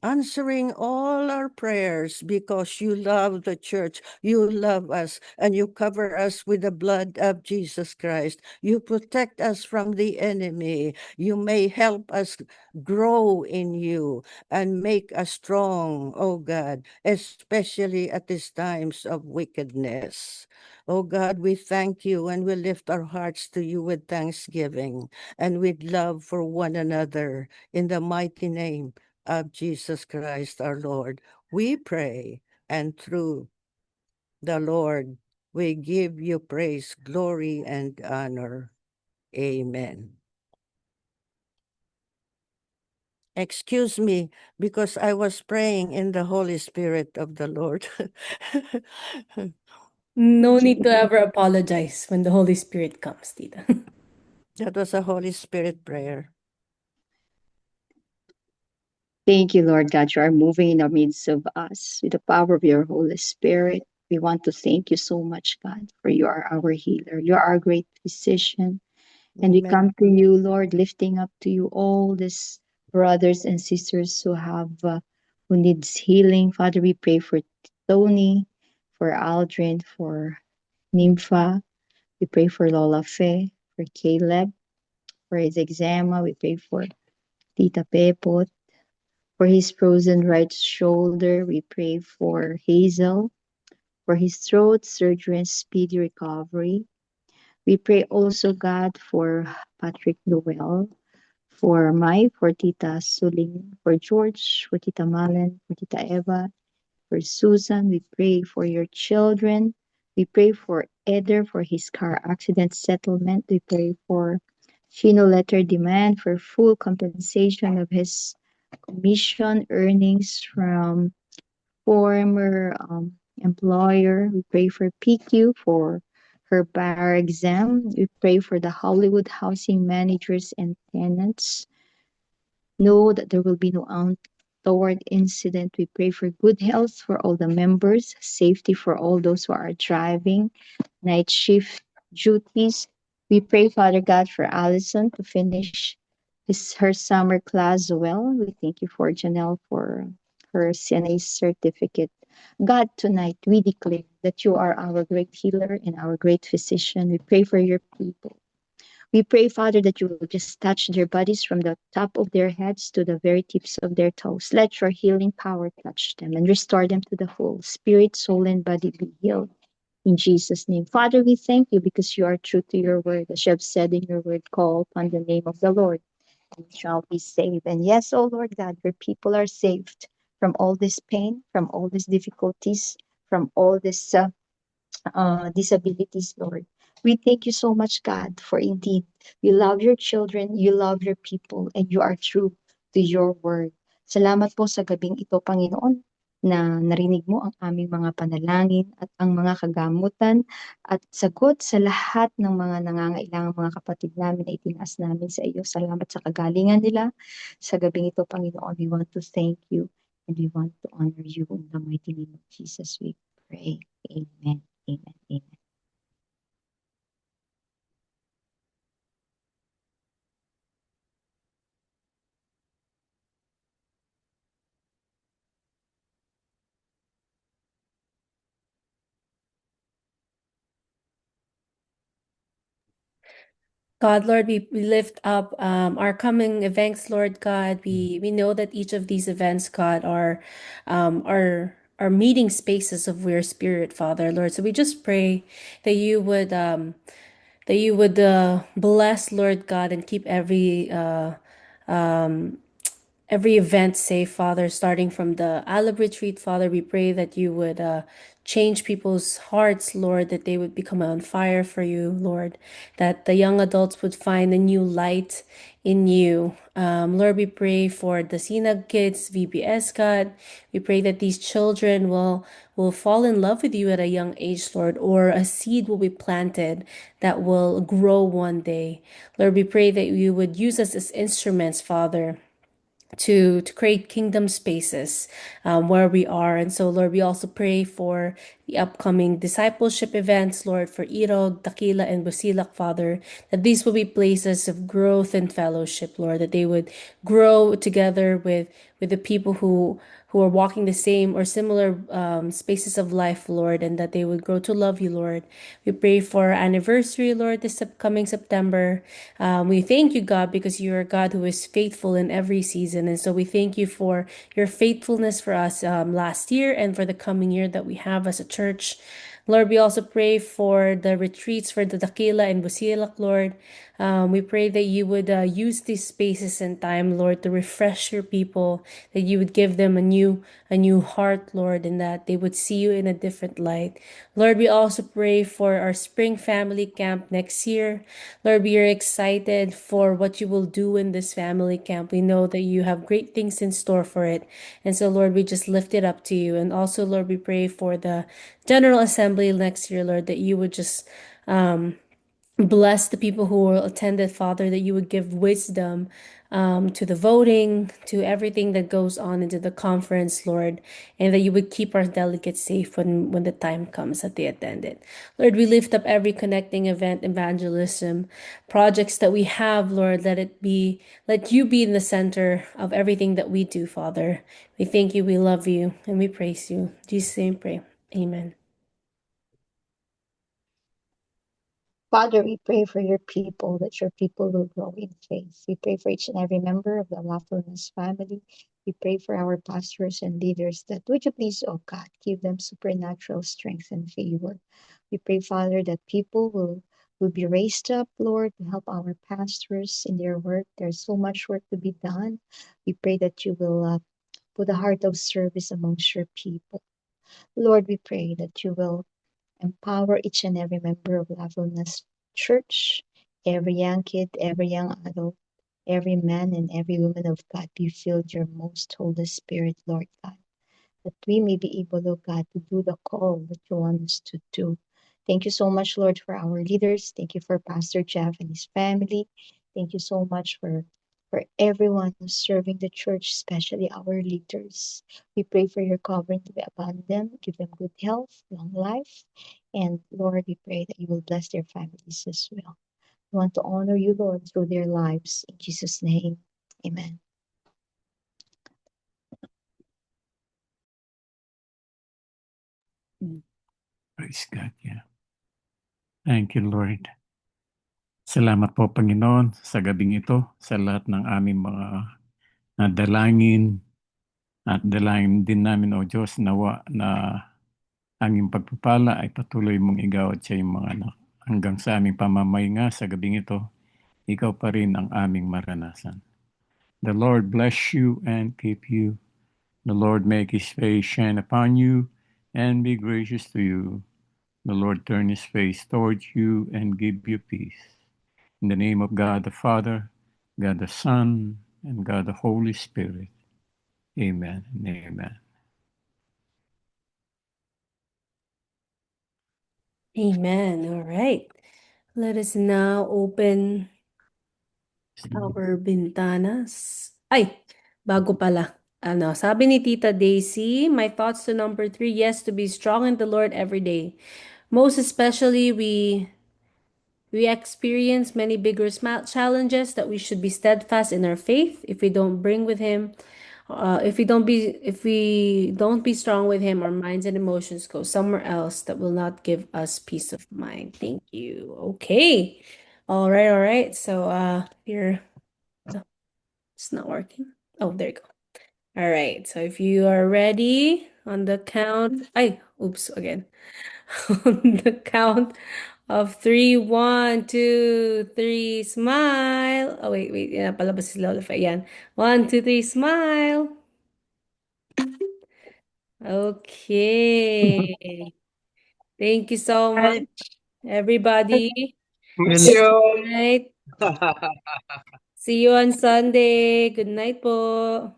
answering all our prayers because you love the church, you love us, and you cover us with the blood of Jesus Christ. You protect us from the enemy. You may help us grow in you and make us strong, oh God, especially at these times of wickedness. Oh God, we thank you and we lift our hearts to you with thanksgiving and with love for one another in the mighty name of Jesus Christ our Lord, we pray, and through the Lord, we give you praise, glory, and honor. Amen. Excuse me, because I was praying in the Holy Spirit of the Lord. No need to ever apologize when the Holy Spirit comes, Tita. That was a Holy Spirit prayer. Thank you, Lord God. You are moving in the midst of us with the power of your Holy Spirit. We want to thank you so much, God, for you are our healer. You are our great physician. And we Amen. come to you, Lord, lifting up to you all these brothers and sisters who needs healing. Father, we pray for Tony, for Aldrin, for Nympha. We pray for Lola Fe, for Caleb, for his eczema. We pray for Tita Pepo, for his frozen right shoulder. We pray for Hazel, for his throat surgery and speedy recovery. We pray also, God, for Patrick Noel, for Tita Suling, for George, for Tita Malen, for Tita Eva, for Susan. We pray for your children. We pray for Eder for his car accident settlement. We pray for Shino letter demand for full compensation of his commission earnings from former employer. We pray for PQ for her bar exam. We pray for the Hollywood housing managers and tenants. Know that there will be no untoward incident. We pray for good health for all the members, safety for all those who are driving, night shift duties. We pray, Father God, for Allison to finish her summer class well. We thank you for Janelle for her CNA certificate. God, tonight we declare that you are our great healer and our great physician. We pray for your people. We pray, Father, that you will just touch their bodies from the top of their heads to the very tips of their toes. Let your healing power touch them and restore them to the full. Spirit, soul, and body be healed. In Jesus' name. Father, we thank you because you are true to your word. As you have said in your word, call upon the name of the Lord and you shall be saved. And yes, oh Lord God, your people are saved from all this pain, from all these difficulties, from all this disabilities, Lord. We thank you so much, God, for indeed you love your children, you love your people, and you are true to your word. Salamat po sa gabing ito, Panginoon, na narinig mo ang aming mga panalangin at ang mga kagamutan at sagot sa lahat ng mga nangangailangang mga kapatid namin na itinaas namin sa iyo. Salamat sa kagalingan nila. Sa gabing ito, Panginoon, we want to thank you and we want to honor you in the mighty name of Jesus. We pray. Amen. Amen. Amen. God, Lord, we lift up our coming events, Lord God. We know that each of these events, God, are meeting spaces of your spirit, Father, Lord. So we just pray that you would bless, Lord God, and keep every event safe, Father, starting from the Alab retreat, Father. We pray that you would change people's hearts, Lord, that they would become on fire for you, Lord, that the young adults would find a new light in you. Lord, we pray for the Sinag kids, VBS, God. We pray that these children will fall in love with you at a young age, Lord, or a seed will be planted that will grow one day. Lord, we pray that you would use us as instruments, Father, to create kingdom spaces where we are. And so, Lord, we also pray for the upcoming discipleship events, Lord, for Irog, Dakila, and Busilak, Father, that these will be places of growth and fellowship, Lord, that they would grow together with the people who are walking the same or similar spaces of life, Lord, and that they would grow to love you, Lord. We pray for our anniversary, Lord, this upcoming September. We thank you, God, because you are a God who is faithful in every season. And so we thank you for your faithfulness for us last year and for the coming year that we have as a church. Lord, we also pray for the retreats for the Dakila and Busilak, Lord. We pray that you would use these spaces and time, Lord, to refresh your people, that you would give them a new heart, Lord, and that they would see you in a different light. Lord, we also pray for our spring family camp next year. Lord, we are excited for what you will do in this family camp. We know that you have great things in store for it. And so, Lord, we just lift it up to you. And also, Lord, we pray for the General Assembly next year, Lord, that you would just bless the people who will attend it, Father, that you would give wisdom to the voting, to everything that goes on into the conference, Lord, and that you would keep our delegates safe when the time comes that they attend it. Lord, we lift up every connecting event, evangelism, projects that we have, Lord, let you be in the center of everything that we do, Father. We thank you, we love you, and we praise you. In Jesus' name we pray. Amen. Father, we pray for your people, that your people will grow in faith. We pray for each and every member of the Lawfulness family. We pray for our pastors and leaders that would you please, oh God, give them supernatural strength and favor. We pray, Father, that people will be raised up, Lord, to help our pastors in their work. There's so much work to be done. We pray that you will put a heart of service amongst your people. Lord, we pray that you will empower each and every member of Loveliness Church, every young kid, every young adult, every man and every woman of God be filled your most Holy Spirit, Lord God, that we may be able, oh God, to do the call that you want us to do. Thank you so much, Lord, for our leaders. Thank you for Pastor Jeff and his family. Thank you so much for everyone who's serving the church, especially our leaders. We pray for your covering to be upon them, give them good health, long life. And Lord, we pray that you will bless their families as well. We want to honor you, Lord, through their lives. In Jesus' name, amen. Praise God. Yeah. Thank you, Lord. Salamat po, Panginoon, sa gabing ito, sa lahat ng aming mga nadalangin at dalangin din namin, O Diyos, nawa na aming pagpapala ay patuloy mong igawad sa iyong mga anak. Hanggang sa aming pamamahinga sa gabing ito, ikaw pa rin ang aming maranasan. The Lord bless you and keep you. The Lord make his face shine upon you and be gracious to you. The Lord turn his face towards you and give you peace. In the name of God the Father, God the Son, and God the Holy Spirit. Amen and amen. Amen. All right. Let us now open our bintanas. Ay, bago pala. Sabi ni Tita Daisy, my thoughts to number 3, yes, to be strong in the Lord every day. Most especially, we experience many bigger challenges that we should be steadfast in our faith. If we don't bring with Him, if we don't be strong with Him, our minds and emotions go somewhere else that will not give us peace of mind. Thank you. Okay. All right, all right. So here, it's not working. Oh, there you go. All right. So if you are ready on the count, oops, again. On the count of 3, 1, 2, 3, smile. Oh, wait, yan palabas si Lola Faye. Yan. 1, 2, 3, smile. Okay. Thank you so much, everybody. Miss you. Good night. See you on Sunday. Good night po.